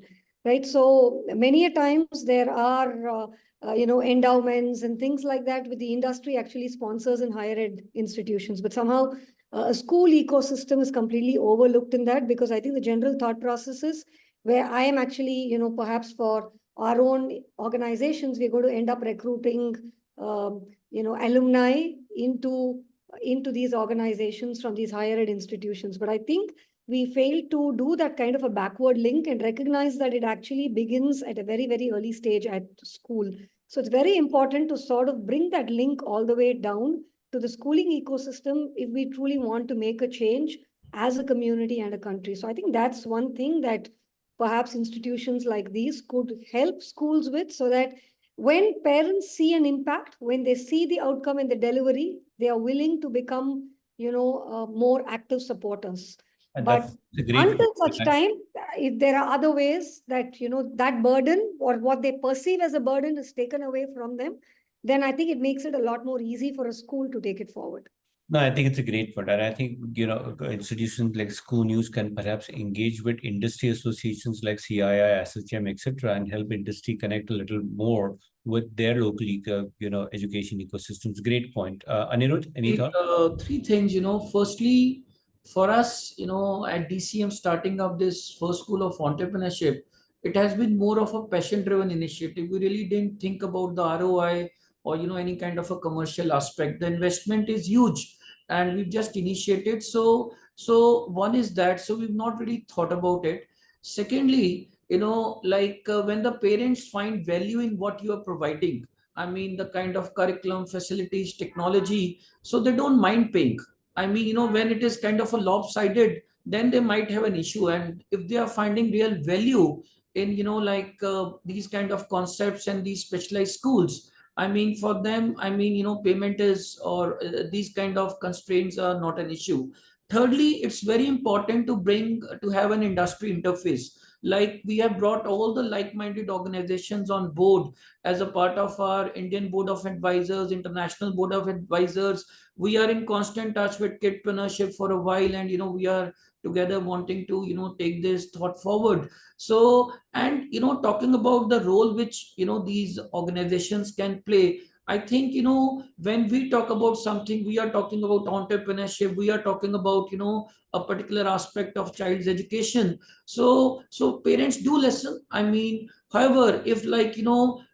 right? So many a times there are, endowments and things like that with the industry actually sponsors in higher ed institutions. But somehow a school ecosystem is completely overlooked in that, because I think the general thought process is where I am actually, perhaps for our own organizations, we're going to end up recruiting, alumni into these organizations from these higher ed institutions. But I think we fail to do that kind of a backward link and recognize that it actually begins at a very, very early stage at school. So it's very important to sort of bring that link all the way down to the schooling ecosystem if we truly want to make a change as a community and a country. So I think that's one thing that perhaps institutions like these could help schools with, so that when parents see an impact, when they see the outcome and the delivery, they are willing to become, more active supporters. And But that's a great until such time, if there are other ways that, that burden or what they perceive as a burden is taken away from them, then I think it makes it a lot more easy for a school to take it forward. No, I think it's a great point. And I think, institutions like ScooNews can perhaps engage with industry associations like CII, SHM, etc., and help industry connect a little more with their local, education ecosystems. Great point. Anirudh, any thoughts? Three things, firstly, for us, at DCM starting up this first school of entrepreneurship, it has been more of a passion driven initiative. We really didn't think about the ROI or, any kind of a commercial aspect. The investment is huge and we've just initiated. So one is that, so we've not really thought about it. Secondly, when the parents find value in what you are providing, I mean, the kind of curriculum, facilities, technology, so they don't mind paying. I mean, when it is kind of a lopsided, then they might have an issue. And if they are finding real value in, these kind of concepts and these specialized schools, I mean, for them, I mean, payment is, or these kind of constraints are not an issue. Thirdly, it's very important to have an industry interface. Like we have brought all the like-minded organizations on board as a part of our Indian Board of Advisors, International Board of Advisors. We are in constant touch with Kidspreneurship for a while, and we are together wanting to take this thought forward. So, and talking about the role which these organizations can play, I think when we talk about something, we are talking about entrepreneurship, we are talking about a particular aspect of child's education. So parents do listen. I mean, however, if like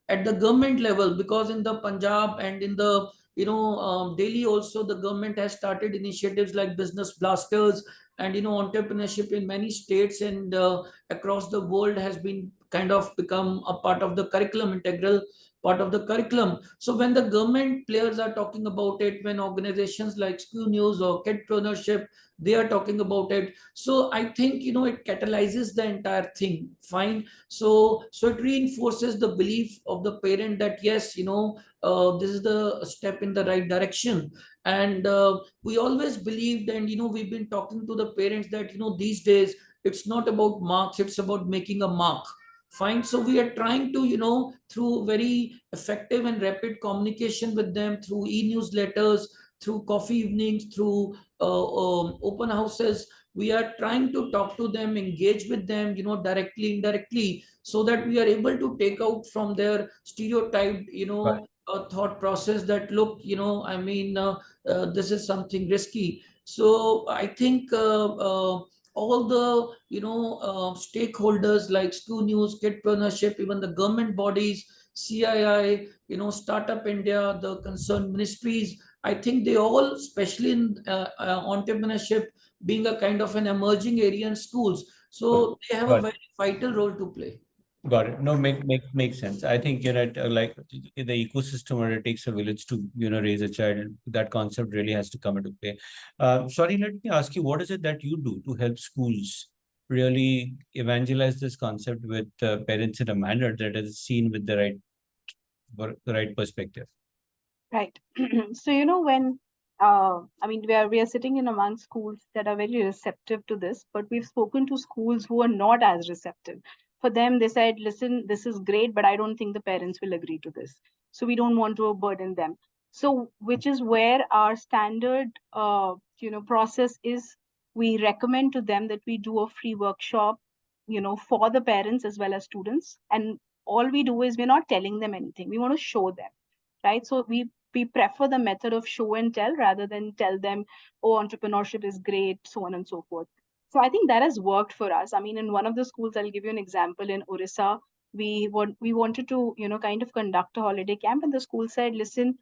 at the government level, because in the Punjab and in the Delhi also, the government has started initiatives like business blasters, and entrepreneurship in many states and across the world has been kind of become a part of the curriculum, integral part of the curriculum. So when the government players are talking about it, when organizations like ScooNews or Kidspreneurship, they are talking about it, so I think it catalyzes the entire thing. Fine. So it reinforces the belief of the parent that yes, this is the step in the right direction. And we always believed, and we've been talking to the parents that these days it's not about marks, it's about making a mark. Fine. So we are trying to through very effective and rapid communication with them, through e-newsletters, through coffee evenings, through open houses, we are trying to talk to them, engage with them directly, indirectly, so that we are able to take out from their stereotyped Right. thought process that look, I mean, this is something risky. So I think all the stakeholders like ScooNews, Kidspreneurship, even the government bodies, CII, Startup India, the concerned ministries, I think they all, especially in entrepreneurship, being a kind of an emerging area in schools, so they have a Right. very vital role to play. Got it. No, makes sense. I think like in the ecosystem where it takes a village to raise a child, that concept really has to come into play. Sorry, let me ask you, what is it that you do to help schools really evangelize this concept with parents in a manner that is seen with the right perspective? Right. So, when I mean, we are sitting in among schools that are very receptive to this, but we've spoken to schools who are not as receptive. For them, they said, listen, this is great, but I don't think the parents will agree to this. So we don't want to burden them. So, which is where our standard, process is. We recommend to them that we do a free workshop, for the parents as well as students. And all we do is we're not telling them anything. We want to show them, right? So we prefer the method of show and tell rather than tell them, oh, entrepreneurship is great, so on and so forth. So I think that has worked for us. I mean, in one of the schools, I'll give you an example. In Orissa, we wanted to kind of conduct a holiday camp, and the school said, listen,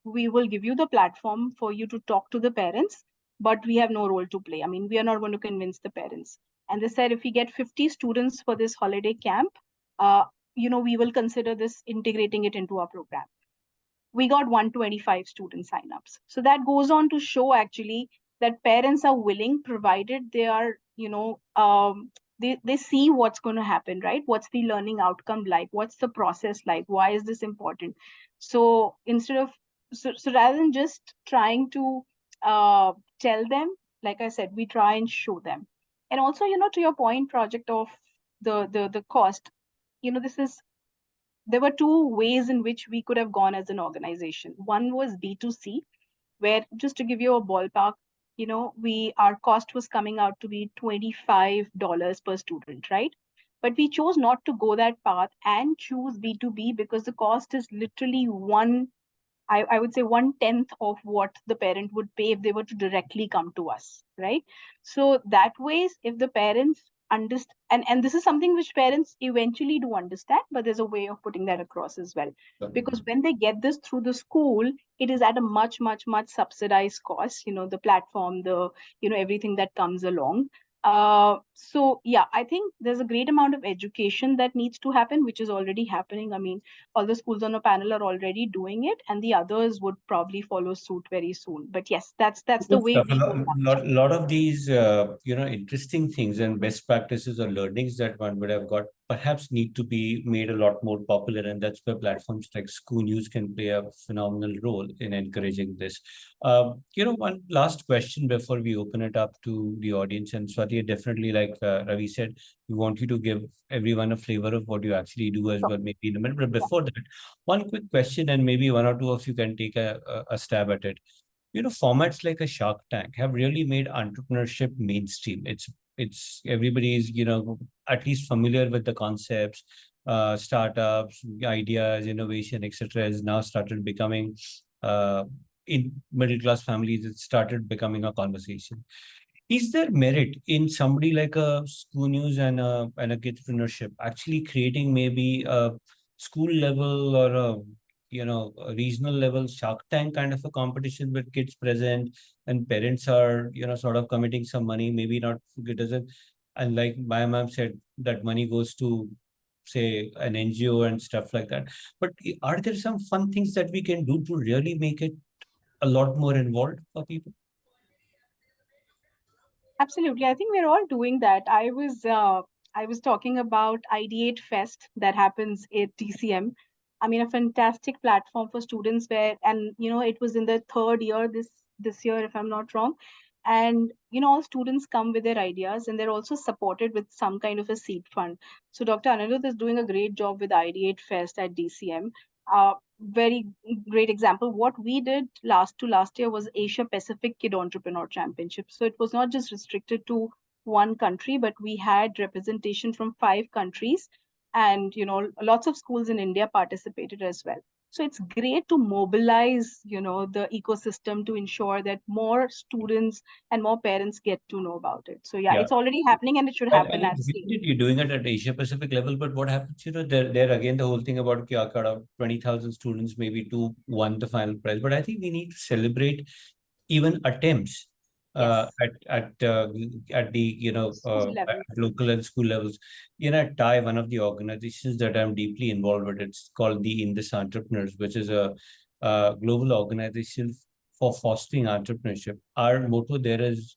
we will give you the platform for you to talk to the parents, but we have no role to play. I mean, we are not going to convince the parents. And they said, if we get 50 students for this holiday camp, uh, we will consider this integrating it into our program. We got 125 student signups. So that goes on to show actually that parents are willing, provided they are, they see what's going to happen, right? What's the learning outcome like? What's the process like? Why is this important? So instead of, so rather than just trying to tell them, like I said, we try and show them. And also, to your point, project of the cost, this is, there were two ways in which we could have gone as an organization. One was B2C, where, just to give you a ballpark, our cost was coming out to be $25 per student, right? But we chose not to go that path and choose B2B because the cost is literally I would say 1/10 of what the parent would pay if they were to directly come to us, right? So that ways, if the parents understand, and this is something which parents eventually do understand, but there's a way of putting that across as well. Because when they get this through the school, it is at a much, much, much subsidized cost, the platform, everything that comes along. So yeah, I think there's a great amount of education that needs to happen, which is already happening. I mean, all the schools on a panel are already doing it, and the others would probably follow suit very soon. But yes, that's the Good way stuff. we go about it. Lot of these interesting things and best practices or learnings that one would have got perhaps need to be made a lot more popular, and that's where platforms like ScooNews can play a phenomenal role in encouraging this. One last question before we open it up to the audience, and Swati, definitely, like Ravi said, we want you to give everyone a flavor of what you actually do as well, maybe in a minute. But before that, one quick question, and maybe one or two of you can take a stab at it. Formats like a Shark Tank have really made entrepreneurship mainstream. It's everybody's, at least familiar with the concepts, startups, ideas, innovation, etc. has now started becoming, in middle class families, it started becoming a conversation. Is there merit in somebody like a ScooNews and a Kidspreneurship actually creating maybe a school level or a regional level Shark Tank kind of a competition with kids present and parents are sort of committing some money, maybe not, it doesn't, and like my mom said, that money goes to say an NGO and stuff like that. But are there some fun things that we can do to really make it a lot more involved for people? Absolutely. I think we're all doing that. I was talking about Ideate Fest that happens at TCM. I mean, a fantastic platform for students where, and it was in the third year this year, if I'm not wrong. And all students come with their ideas, and they're also supported with some kind of a seed fund. So Dr. Anirudh is doing a great job with Ideate Fest at DCM. Very great example. What we did last year was Asia Pacific Kid Entrepreneur Championship. So it was not just restricted to one country, but we had representation from 5 countries, and lots of schools in India participated as well. So it's great to mobilize the ecosystem to ensure that more students and more parents get to know about it. So yeah, Yeah. it's already happening, and it should happen at scale. You're doing it at Asia Pacific level, but what happens, there again, the whole thing about ki out of 20,000 students, maybe 2 won the final prize. But I think we need to celebrate even attempts Yes. at the School level. at local and school levels. At TIE, one of the organizations that I'm deeply involved with, it's called the Indus Entrepreneurs, which is a global organization for fostering entrepreneurship. Our motto there is,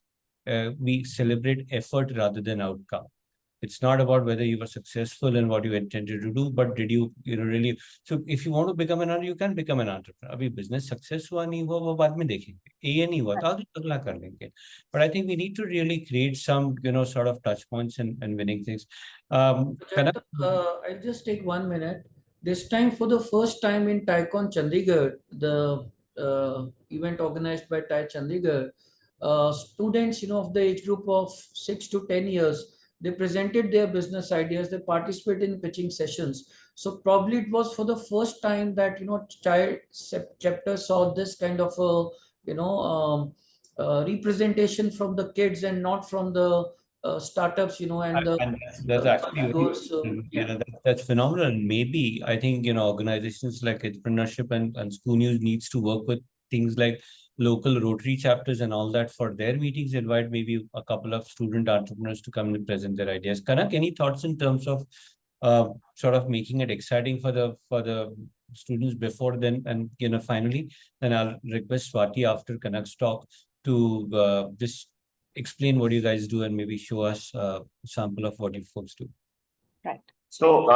we celebrate effort rather than outcome. It's not about whether you were successful in what you intended to do, but did you, really. So if you want to become an entrepreneur, you can become an entrepreneur. अभी business success हुआ नहीं हुआ वो बाद में देखेंगे. ये नहीं हुआ तो आगे अगला कर लेंगे. But I think we need to really create some, sort of touch points and winning things. I'll just take 1 minute. This time, for the first time in TiECon Chandigarh, the event organized by TiE Chandigarh, students, of the age group of 6 to 10 years, they presented their business ideas. They participated in pitching sessions. So probably it was for the first time that child chapter saw this kind of a representation from the kids and not from the startups, and the And that's actually those, that's phenomenal. And maybe I think organizations like Entrepreneurship and ScooNews needs to work with things like local Rotary chapters and all that for their meetings. Invite maybe a couple of student entrepreneurs to come and present their ideas. Kanak, any thoughts in terms of sort of making it exciting for the students before then, and finally, then I'll request Swati after Kanak's talk to just explain what you guys do and maybe show us a sample of what you folks do. Right. So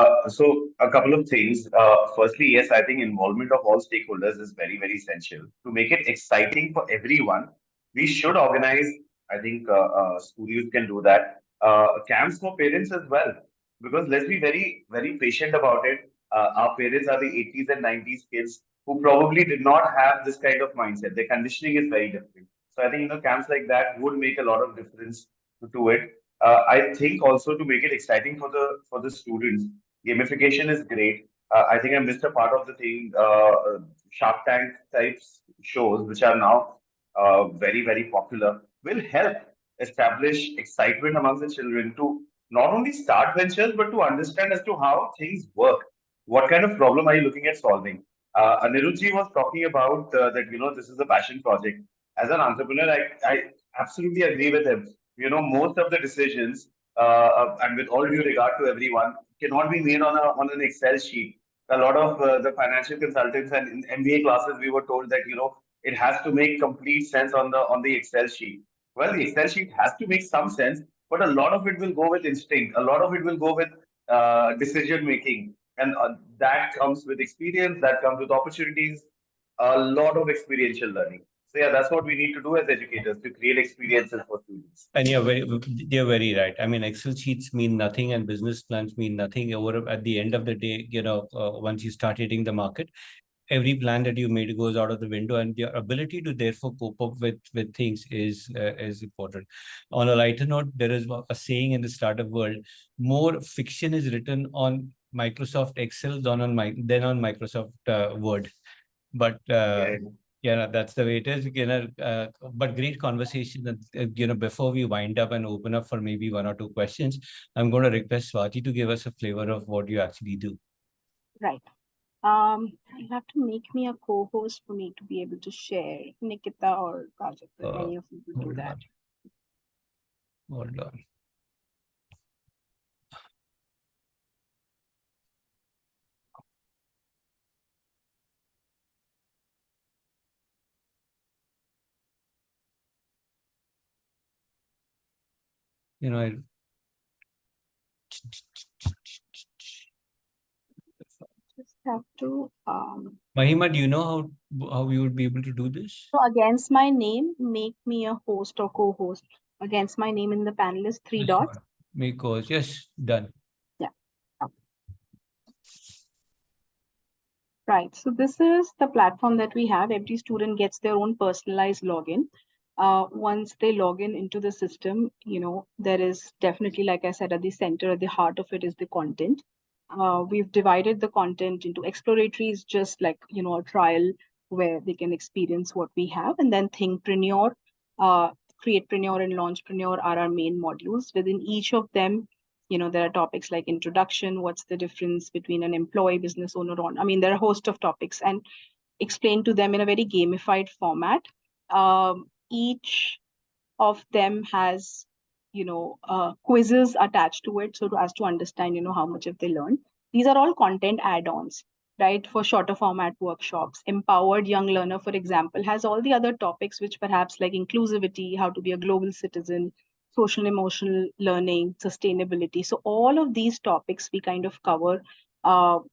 a couple of things. Firstly, yes, I think involvement of all stakeholders is very, very essential. To make it exciting for everyone, we should organize, I think schools can do that, camps for parents as well. Because let's be very, very patient about it. Our parents are the 80s and 90s kids who probably did not have this kind of mindset. Their conditioning is very different. So I think, camps like that would make a lot of difference to it. I think also to make it exciting for the students, gamification is great. I think I missed a part of the thing. Shark Tank types shows, which are now very, very popular, will help establish excitement among the children to not only start ventures but to understand as to how things work. What kind of problem are you looking at solving? Anirudhji was talking about that this is a passion project. As an entrepreneur, I absolutely agree with him. Most of the decisions, and with all due regard to everyone, cannot be made on an Excel sheet. A lot of the financial consultants and in MBA classes, we were told that it has to make complete sense on the Excel sheet. Well, the Excel sheet has to make some sense, but a lot of it will go with instinct. A lot of it will go with decision making, and that comes with experience, that comes with opportunities, a lot of experiential learning. So yeah, that's what we need to do as educators, to create experiences for students. And you're very right. I mean, Excel sheets mean nothing and business plans mean nothing. Over at the end of the day, once you start hitting the market, every plan that you made goes out of the window, and your ability to therefore cope up with things is important. On a lighter note, there is a saying in the startup world: more fiction is written on Microsoft Excel than on Microsoft Word. But yeah, that's the way it is. But great conversation. Before we wind up and open up for maybe one or two questions, I'm going to request Swati to give us a flavor of what you actually do. Right. You have to make me a co-host for me to be able to share. Nikita or Kajal, any of you could do that. Hold on. I just have to Mahima, do you know how we would be able to do this? so against my name, make me a host or co-host. Against my name in the panelist, 3 dots. Make course. Yes, done. Yeah. Right. So this is the platform that we have. Every student gets their own personalized login. Once they log in into the system, there is definitely, like I said, at the center, at the heart of it is the content. We've divided the content into exploratory is just like, a trial where they can experience what we have. And then Thinkpreneur, Createpreneur, and Launchpreneur are our main modules. Within each of them, there are topics like introduction, what's the difference between an employee, business owner, there are a host of topics, and explain to them in a very gamified format. Each of them has, quizzes attached to it, so as to understand, how much have they learned. These are all content add-ons, right, for shorter format workshops. Empowered Young Learner, for example, has all the other topics, which perhaps like inclusivity, how to be a global citizen, social emotional learning, sustainability. So all of these topics we kind of cover, so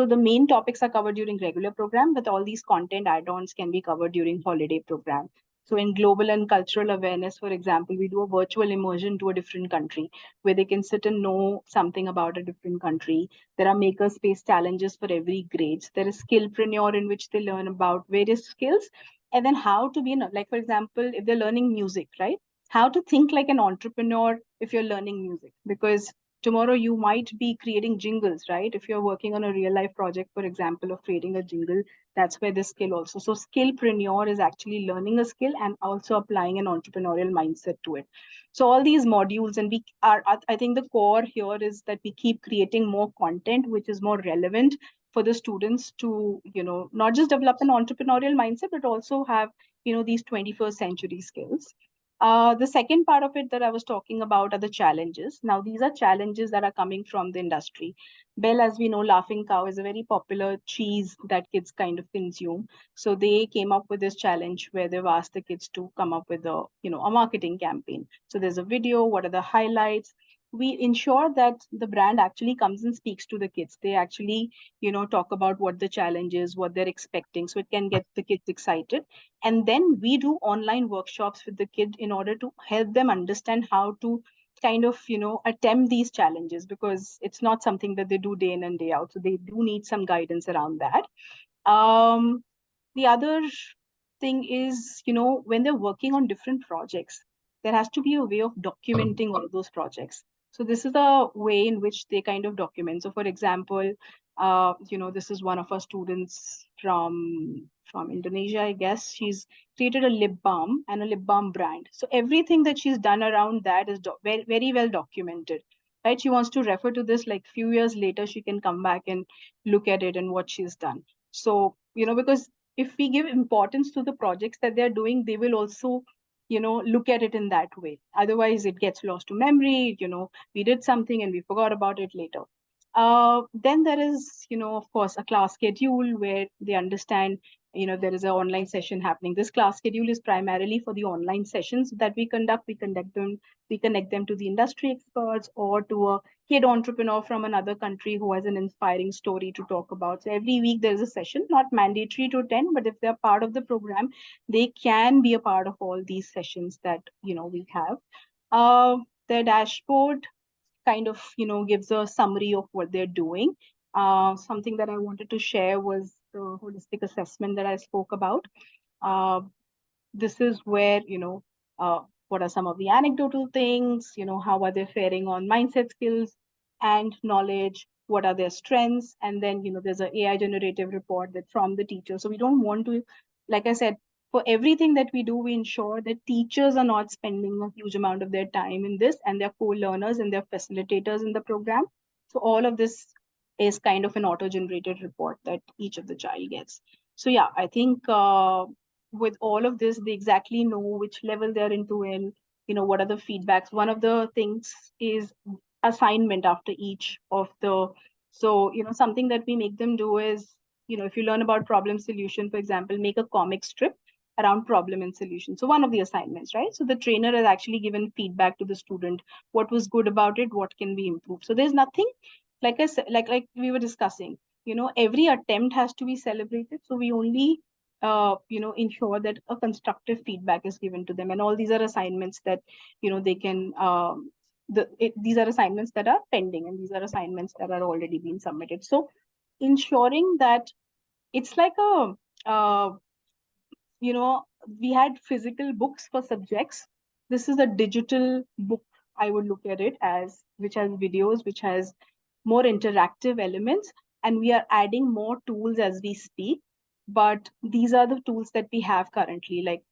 the main topics are covered during regular program, but all these content add-ons can be covered during holiday program. So in global and cultural awareness, for example, we do a virtual immersion to a different country where they can sit and know something about a different country. There are makerspace challenges for every grade. There is Skillpreneur, in which they learn about various skills, and then how to be, like, for example, if they're learning music, right? How to think like an entrepreneur if you're learning music, because tomorrow you might be creating jingles, right? If you're working on a real life project, for example, of creating a jingle, that's where the skill also. So Skillpreneur is actually learning a skill and also applying an entrepreneurial mindset to it. So all these modules, and I think the core here is that we keep creating more content, which is more relevant for the students to, not just develop an entrepreneurial mindset, but also have, these 21st century skills. The second part of it that I was talking about are the challenges. Now, these are challenges that are coming from the industry. Bell, as we know, Laughing Cow is a very popular cheese that kids kind of consume. So they came up with this challenge where they've asked the kids to come up with a marketing campaign. So there's a video, what are the highlights? We ensure that the brand actually comes and speaks to the kids. They actually, talk about what the challenge is, what they're expecting. So it can get the kids excited. And then we do online workshops with the kid in order to help them understand how to kind of, attempt these challenges, because it's not something that they do day in and day out. So they do need some guidance around that. The other thing is, when they're working on different projects, there has to be a way of documenting all those projects. So this is a way in which they kind of document. So for example, this is one of our students from Indonesia, I guess. She's created a lip balm and a lip balm brand. So everything that she's done around that is very, very well documented, right? She wants to refer to this like few years later, she can come back and look at it and what she's done. So, because if we give importance to the projects that they're doing, they will also, look at it in that way. Otherwise, it gets lost to memory. We did something and we forgot about it later. Then there is, of course, a class schedule where they understand there is an online session happening. This class schedule is primarily for the online sessions that we conduct. We connect them to the industry experts or to a kid entrepreneur from another country who has an inspiring story to talk about. So every week there is a session, not mandatory to attend, but if they're part of the program, they can be a part of all these sessions that we have. The dashboard kind of gives a summary of what they're doing. Something that I wanted to share was the holistic assessment that I spoke about. This is where what are some of the anecdotal things, how are they faring on mindset skills and knowledge, what are their strengths, and then there's an AI generative report that from the teacher. So we don't want to, like I said, for everything that we do, we ensure that teachers are not spending a huge amount of their time in this, and they're co-learners and they're facilitators in the program. So all of this is kind of an auto-generated report that each of the child gets. So yeah, I think with all of this, they exactly know which level they're into in, what are the feedbacks. One of the things is assignment after each of the, so, something that we make them do is, if you learn about problem solution, for example, make a comic strip around problem and solution. So one of the assignments, right? So the trainer has actually given feedback to the student, what was good about it, what can be improved. So there's nothing, like I said, like we were discussing, every attempt has to be celebrated. So we only ensure that a constructive feedback is given to them, and all these are assignments that they can these are assignments that are pending, and these are assignments that are already being submitted. So ensuring that it's like a we had physical books for subjects. This is a digital book, I would look at it as, which has videos, which has more interactive elements, and we are adding more tools as we speak. But these are the tools that we have currently, like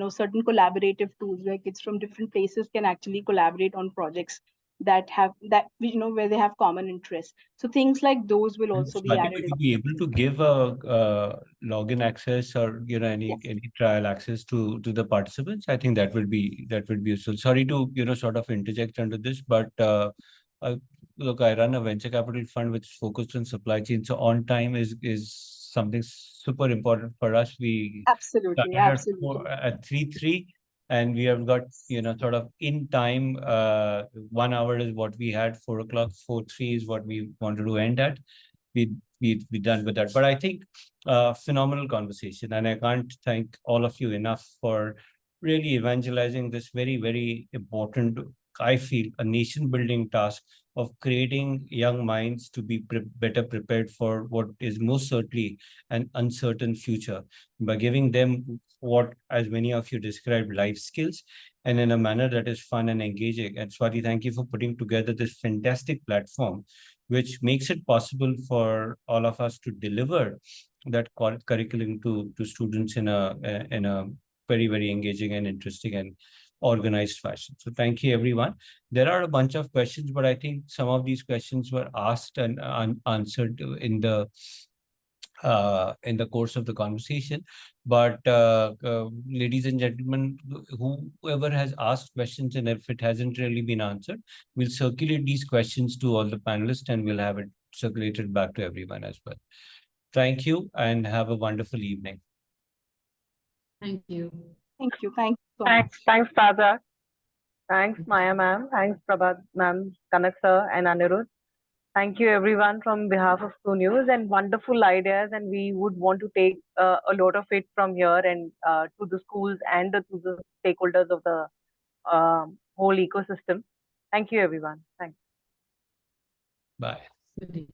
certain collaborative tools where kids from different places can actually collaborate on projects that have where they have common interests. So things like those will also be Swati, added. will you be able to give a login access or any trial access to the participants? I think that would be useful. Sorry to sort of interject under this, but look, I run a venture capital fund which is focused on supply chain. So on time is something super important for us. We Absolutely, started absolutely. at 3:03, and we have got sort of in time. 1 hour is what we had. 4 o'clock, 4:03 is what we wanted to end at. We done with that. But I think phenomenal conversation, and I can't thank all of you enough for really evangelizing this very, very important, I feel, a nation building task of creating young minds to be better prepared for what is most certainly an uncertain future, by giving them what, as many of you described, life skills, and in a manner that is fun and engaging. And Swati, thank you for putting together this fantastic platform, which makes it possible for all of us to deliver that curriculum to students in a very, very engaging and interesting and organized fashion. So thank you, everyone. There are a bunch of questions, but I think some of these questions were asked and answered in the course of the conversation. But ladies and gentlemen, whoever has asked questions, and if it hasn't really been answered, we'll circulate these questions to all the panelists, and we'll have it circulated back to everyone as well. Thank you, and have a wonderful evening. Thank you. Thank you. Thanks so much. Thanks, Taza. Thanks, Maya ma'am. Thanks, Prabhat ma'am, Kanak sir, and Anirudh. Thank you, everyone, from behalf of ScooNews, and wonderful ideas. And we would want to take a lot of it from here and to the schools and to the stakeholders of the whole ecosystem. Thank you, everyone. Thanks. Bye. Good evening.